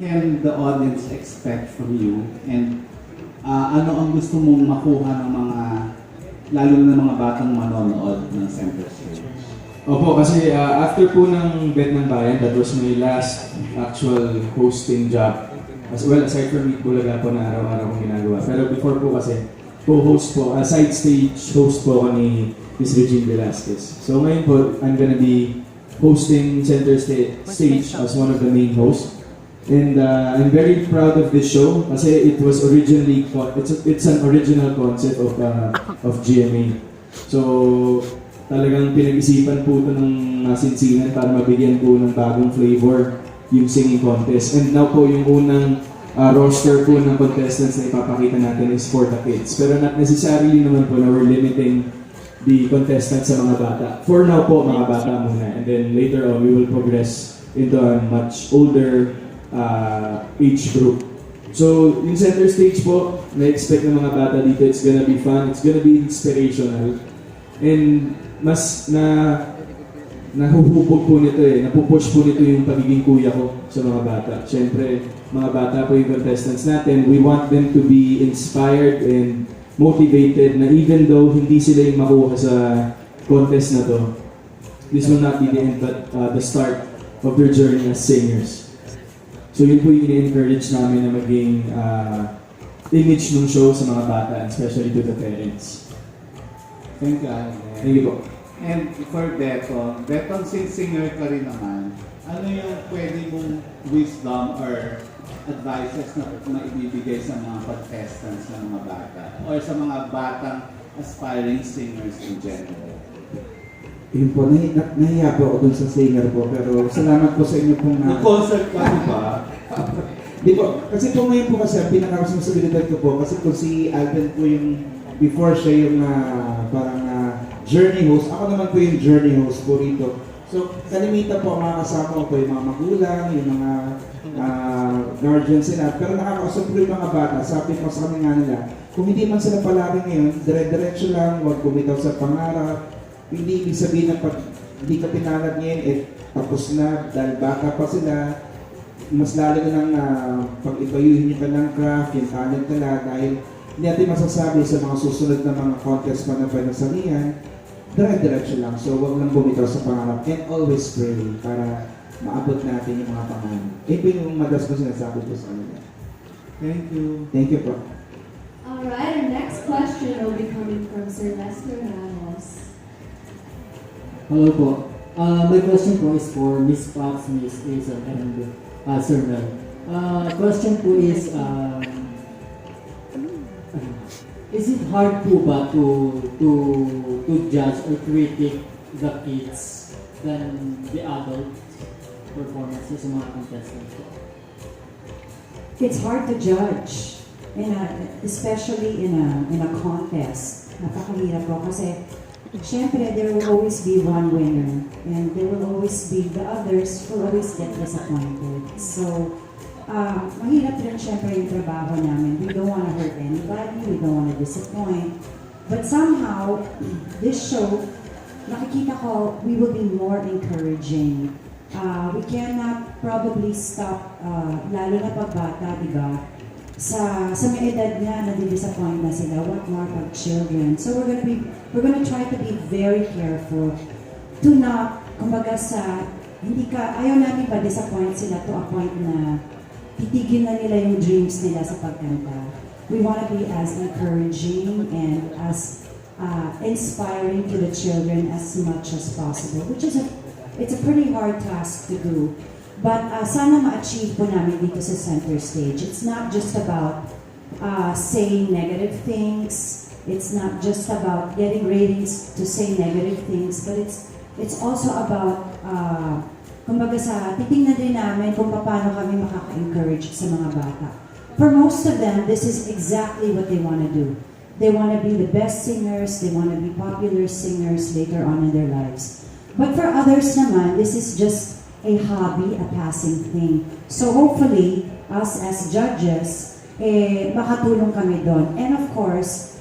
can the audience expect from you? And ano ang gusto mong makuha ng mga, lalo na mga batang manonood ng Centerstage? Opo, kasi after po ng Bet ng Bayan, that was my last actual hosting job. As well, aside from Meet Bulaga po na araw-araw kong ginagawa. Pero before po kasi, co-host po, side stage host po ako ni Ms. Regine Velasquez. So ngayon po, I'm gonna be hosting Centerstage as one of the main hosts. And I'm very proud of this show kasi it was originally, it's an original concept of GMA. So, talagang pinag-isipan po ito ng masinsinan para mabigyan po ng bagong flavor yung singing contest. And now po yung unang roster po ng contestants na ipapakita natin is for the kids. Pero not necessarily naman po na we're limiting the contestants sa mga bata. For now po, mga bata muna. And then later on, we will progress into a much older age group. So, yung center stage po, na-expect ng mga bata dito, it's gonna be fun, it's gonna be inspirational. And mas nahuhubog po nito napupush po nito yung pagiging kuya ko sa mga bata. Siyempre, mga bata po yung contestants natin. We want them to be inspired and motivated na even though hindi sila yung makuha sa contest na to, this will not be the end but the start of their journey as singers. So yun po yung in-encourage namin na maging image ng show sa mga bata, especially to the parents. Thank you, Alden. Thank you po. And for Betong, since singer ka rin naman, ano yung pwede mong wisdom or advices na maibibigay sa mga contestants ng mga bata or sa mga batang aspiring singers in general? Yun po, nahiya po ako dun sa singer po, pero salamat po sa inyo pong Na-concert ka ba? Di po, kasi po ngayon po kasi ang pinaka-responsibilidad ko po, kasi kung si Alden po yung before siya yung parang journey host, ako naman po yung journey host po rito. So, kalimitan po ang mga kasama ko po yung mga magulang, yung mga guardians sila, pero nakakausap po yung mga bata. Sabi po sa kami nga nila, kung hindi man sila palagi ngayon, dire-diretso lang, huwag bumitaw sa pangarap. Hindi ibig sabihin na pag hindi ka pinalad ngayon, tapos na, dahil bata pa sila, mas lalo na pag-ibayuhin yung kanilang craft, yung talent nila, dahil hindi natin masasabi sa mga susunod na mga contest pa na panasalihan, dire-diretso lang. So, huwag lang bumitaw sa pangarap and always pray para maabot natin yung mga pangarap. Ito yung madalas ko sinasabi ko sa kanila. Thank you. Thank you po. Alright, our next question will be coming from Sir Lester Ramos. Hello po. My question po is for Miss Fox, Miss Aicelle, and Sir Mel. Question po is it hard po ba to judge or critique the kids than the adult performances sa mga contestants po? It's hard to judge, especially in a contest. Napakahirap po kasi syempre there will always be one winner and there will always be the others who always get disappointed. So, mahirap rin syempre yung trabaho namin. We don't want to hurt anybody, we don't want to disappoint. But somehow, this show, nakikita ko, we will be more encouraging. We cannot probably stop, lalo na pag bata, di ba? Sa may edad na nadi-disappoint na sila, what more pag children. So we're gonna try to be very careful to not, kumbaga ayaw natin pa disappoint sila to a point na titigil na nila yung dreams nila sa pagkanta. We want to be as encouraging and as inspiring to the children as much as possible, which is it's a pretty hard task to do. But sana ma-achieve po namin dito sa center stage. It's not just about saying negative things. It's not just about getting ratings to say negative things, but it's also about kumbaga titingnan din namin kung paano kami makaka-encourage sa mga bata. For most of them, this is exactly what they want to do. They want to be the best singers, they want to be popular singers later on in their lives. But for others naman, this is just a hobby, a passing thing. So hopefully, us as judges, makatulong kami doon. And of course,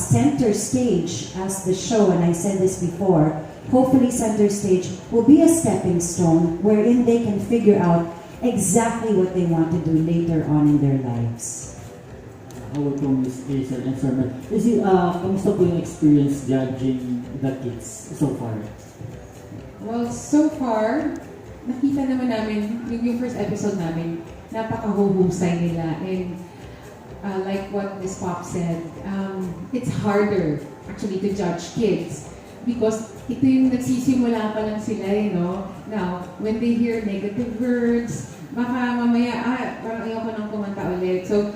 center stage as the show, and I said this before, hopefully center stage will be a stepping stone wherein they can figure out exactly what they want to do later on in their lives. How po Miss Aicelle and Fernandez? Kamusta po yung experience judging the kids so far? Well, so far, nakita naman namin, yung first episode namin, napaka-huhusay nila. And like what Ms. Pop said, it's harder actually to judge kids because ito yung nagsisimula pa lang sila, Now, when they hear negative words, baka mamaya, parang ayoko nang kumanta ulit. So,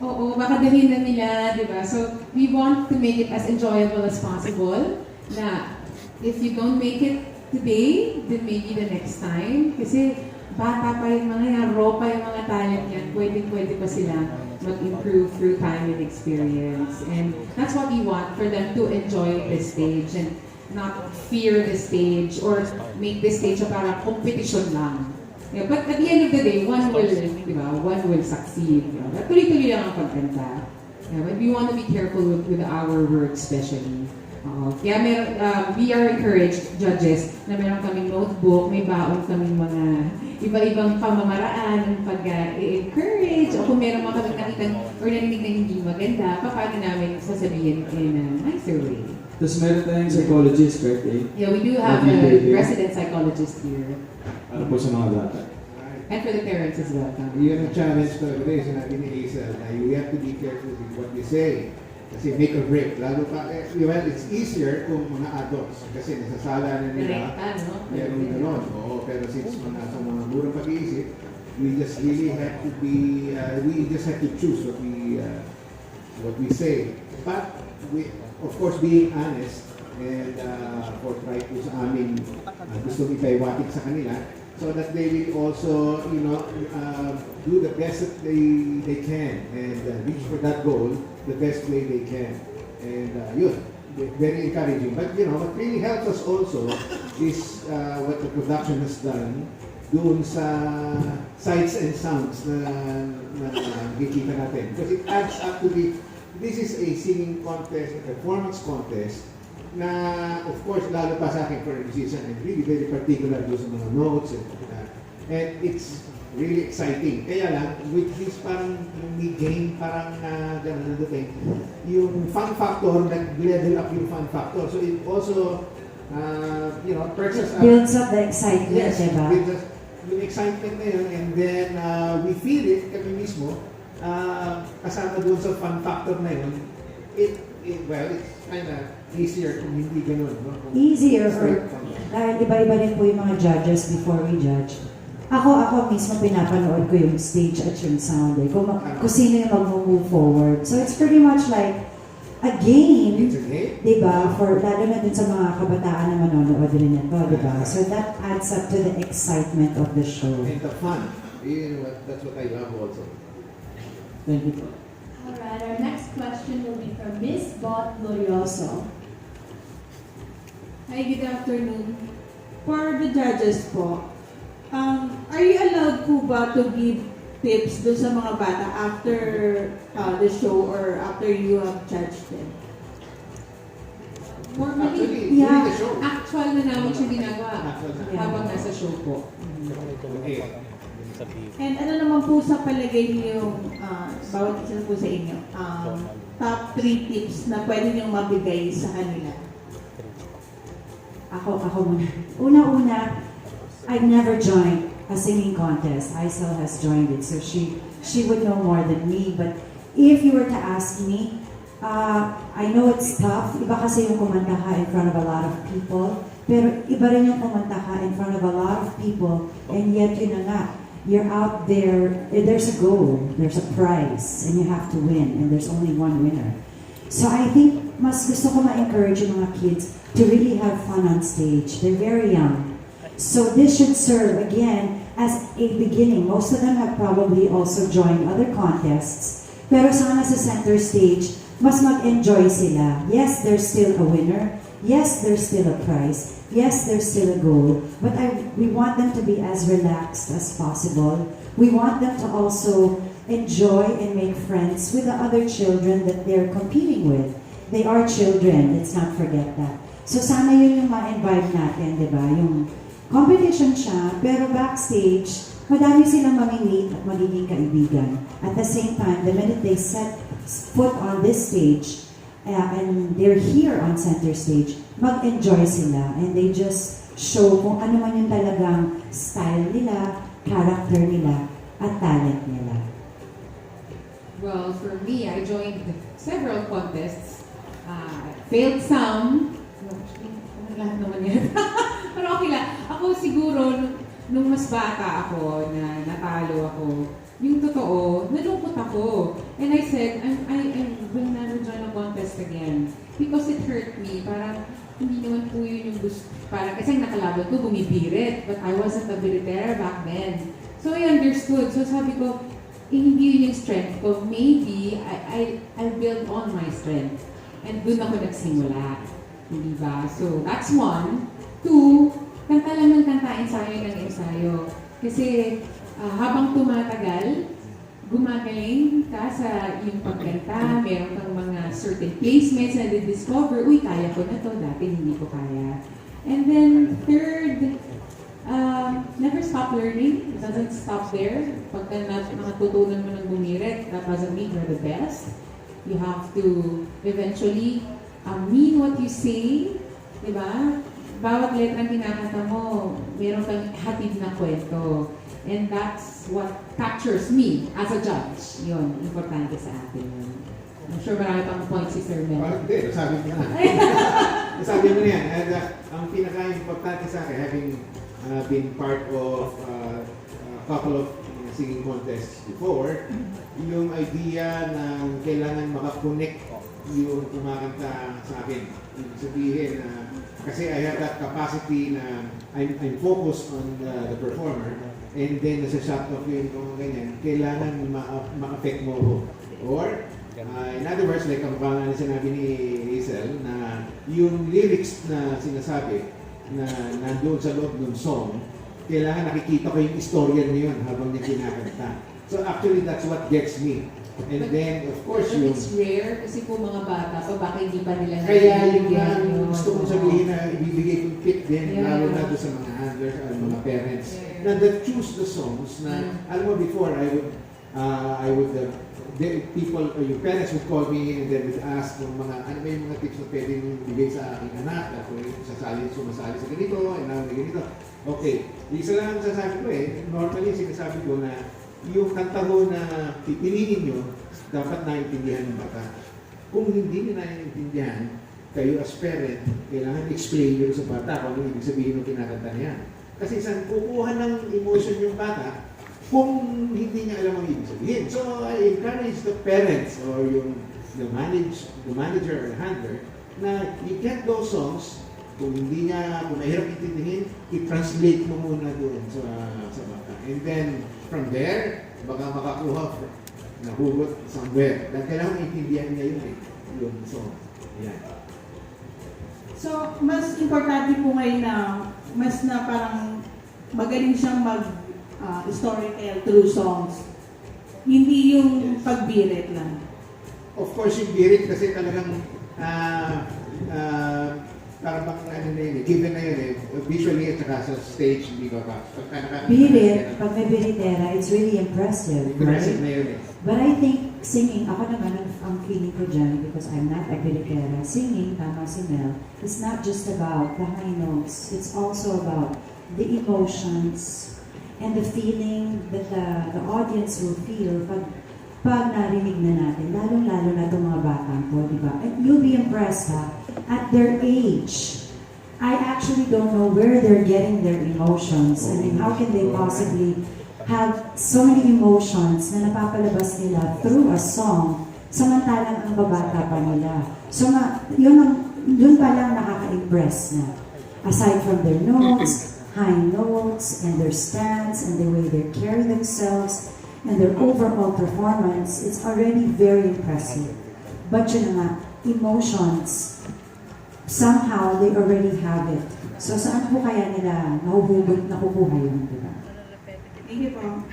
oo, baka dahilan nila, di ba? So, we want to make it as enjoyable as possible na if you don't make it today, then maybe the next time. Kasi bata pa yung mga yan, raw pa yung mga talent yan, pwede pa sila mag-improve through time and experience. And that's what we want, for them to enjoy this stage and not fear the stage or make this stage a parang competition lang. Yeah, but at the end of the day, one will succeed. Tuloy-tuloy lang ang pagkanta. Yeah, but we want to be careful with our work especially. Kaya we are encouraged, judges, na meron kaming notebook, may baon kaming mga iba-ibang pamamaraan ng pag-encourage, o kung meron mga kaming nakitang or narinig na hindi maganda, paano namin sasabihin in a nicer way. Tapos meron tayong psychologist, correct? Yeah, we do have a resident psychologist here. Ano po sa mga bata? And for the parents as well. Yun ang challenge talaga rin, sinabi ni Aicelle, na you have to be careful with what you say. Kasi make or break. Lalo pa, well, it's easier kung mga adults. Kasi nasasala na nila. Meron gano'n. Oo, pero since sa mga murang pag-iisip, we just really have to be, we just have to choose what we say. But, of course, being honest, and forthright po sa amin, gusto ipaiwatig sa kanila, so that they will also, do the best that they can and reach for that goal the best way they can. And very encouraging. But what really helps us also is what the production has done doon sa sights and sounds na nakikita natin. Because it adds up to this is a singing contest, a performance contest, na of course lalo pa sa akin for a musician, I'm really very particular doon sa mga notes and it's really exciting. Kaya lang, with this parang mid-game, parang gano'n dating, yung fun factor, nag-level up yung fun factor. So it also, perks us up. Builds up the excitement, yes, diba? builds us yung excitement na yun, and then we feel it, kami mismo, kasama doon sa fun factor na yun, it's kind of easier kung hindi ganun. No? Easier or dahil iba-iba rin po yung mga judges before we judge. Ako mismo pinapanood ko yung stage at yung sound kung sino yung mag-move forward. So it's pretty much like a game, It's a game. diba? Lalo na dun sa mga kabataan na manonood rin ito, diba? So that adds up to the excitement of the show. And the fun. That's what I love also. Thank you po. Alright, our next question will be from Miss Bot Glorioso. Hi, good afternoon. For the judges po, are you allowed po ba to give tips dun sa mga bata after the show or after you have judged them? Normally, During the show. actual na namin siya ginagawa habang nasa show po. Okay. And ano naman po sa palagay niyo, bawat isa po sa inyo, top 3 tips na pwede niyong mabigay sa kanila? Ako muna. Una-una, I've never joined a singing contest. Aicelle has joined it, so she would know more than me. But if you were to ask me, I know it's tough. Iba kasi yung kumanta ka in front of a lot of people. Pero iba rin yung kumanta ka in front of a lot of people. And yet, yun na nga, you're out there, there's a goal, there's a prize, and you have to win. And there's only one winner. So I think mas gusto ko ma-encourage yung mga kids to really have fun on stage. They're very young. So this should serve, again, as a beginning. Most of them have probably also joined other contests. Pero sana sa center stage, mas mag-enjoy sila. Yes, there's still a winner. Yes, there's still a prize. Yes, there's still a goal. But we want them to be as relaxed as possible. We want them to also enjoy and make friends with the other children that they're competing with. They are children, let's not forget that. So sana yun yung ma-invite natin, di ba? Yung competition siya, pero backstage, madami silang mamimit at magiging kaibigan. At the same time, the minute they set foot on this stage, and they're here on center stage, mag-enjoy sila and they just show kung ano man yung talagang style nila, character nila, at talent nila. Well, for me, I joined several contests. Failed some. No, actually, lahat naman yan. Pero okay lang. Ako siguro, nung mas bata ako, na natalo ako, yung totoo, nalungkot ako. And I said, I will never join a contest again. Because it hurt me. Parang, hindi naman po yun yung gusto. Parang, kasi ang nakalaban ko, bumibirit. But I wasn't a biritera back then. So I understood. So sabi ko, hindi yun yung strength ko. Maybe, I'll build on my strength. And dun ako nagsimula. Hindi ba? So, that's one. Two, kanta lang ng kanta, ensayo ng ensayo. Kasi, habang tumatagal, gumagaling ka sa yung pagkanta, meron kang mga certain placements na discover, uy, kaya ko na to, dati hindi ko kaya. And then, third, never stop learning. It doesn't stop there. Pagka nakatutunan mo ng bumirit, that doesn't mean you're the best. You have to eventually mean what you say, di ba? Bawat letrang kinakanta mo, meron kang hatid na kwento. And that's what captures me as a judge. Yun, importante sa atin yun. I'm sure marami pang points si Sir Mel. Hindi, nasabi mo na. Nasabi mo na yan. And ang pinaka-importante sa akin, having been part of a couple of singing contests before, yung idea na kailangan makakonect yung kumakanta sa akin. Ibig sabihin na, kasi I have that capacity na I'm focused on the performer, and then nasa shot of yung ganyan, kailangan ma-affect mo ko. Or, in other words, like ang pangalan na sinabi ni Aicelle, na yung lyrics na sinasabi, na nandun sa loob ng song, kailangan nakikita ko yung istorya niya yun habang niya kinakanta. So actually, that's what gets me. And then, of course, But yung... it's rare kasi po mga bata pa, baka hindi pa nila Kaya yung yun. gusto kong sabihin na ibibigay kong tip din, lalo na doon sa mga handlers at mga parents, na that choose the songs na, alam mo, before, people or your parents would call me and then would ask kung ano ba yung mga tips na pwedeng bigay sa aking anak at kung sumasali sa ganito, and now ganito. Okay, isa lang ang sasabi ko normally sinasabi ko na yung kanta ko na pipiliin nyo, dapat naiintindihan ng bata. Kung hindi nyo naiintindihan, kayo as parent, kailangan explain nyo sa bata kung ano ibig sabihin ng kinakanta niya. Kasi saan kukuha ng emotion yung bata kung hindi niya alam ang ibig sabihin. So, I encourage the parents or the manager or handler na you get those songs, kung mahirap intindihin, i-translate mo muna doon sa bata. And then, from there, baka makakuha nahugot somewhere. Dahil kailangan intindihan niya yun song. Yan. So, mas importante po ngayon na mas na parang magaling siyang storytell through songs. Hindi yung pagbirit lang. Of course, yung birit kasi talagang parang given na yun visually at saka sa stage, hindi ba ba? Birit, pag may biritera, it's really impressive, Impressive na right? yun But I think singing, ako naman ang feeling ko dyan, because I'm not a biritera, singing, tama si Mel, is not just about the high notes, it's also about the emotions and the feeling that the audience will feel pag narinig na natin, lalong-lalo na itong mga batang po, di ba? And you'll be impressed, ha? At their age, I actually don't know where they're getting their emotions. I mean, how can they possibly have so many emotions na napapalabas nila through a song, samantalang ang babata pa nila. So, yun pa lang nakaka-impress na. Aside from their notes, high notes, and their stance, and the way they carry themselves, and their overall performance, it's already very impressive. But yun nga, emotions, somehow they already have it. So saan po kaya nila nakukuha yun, di ba? Thank you po.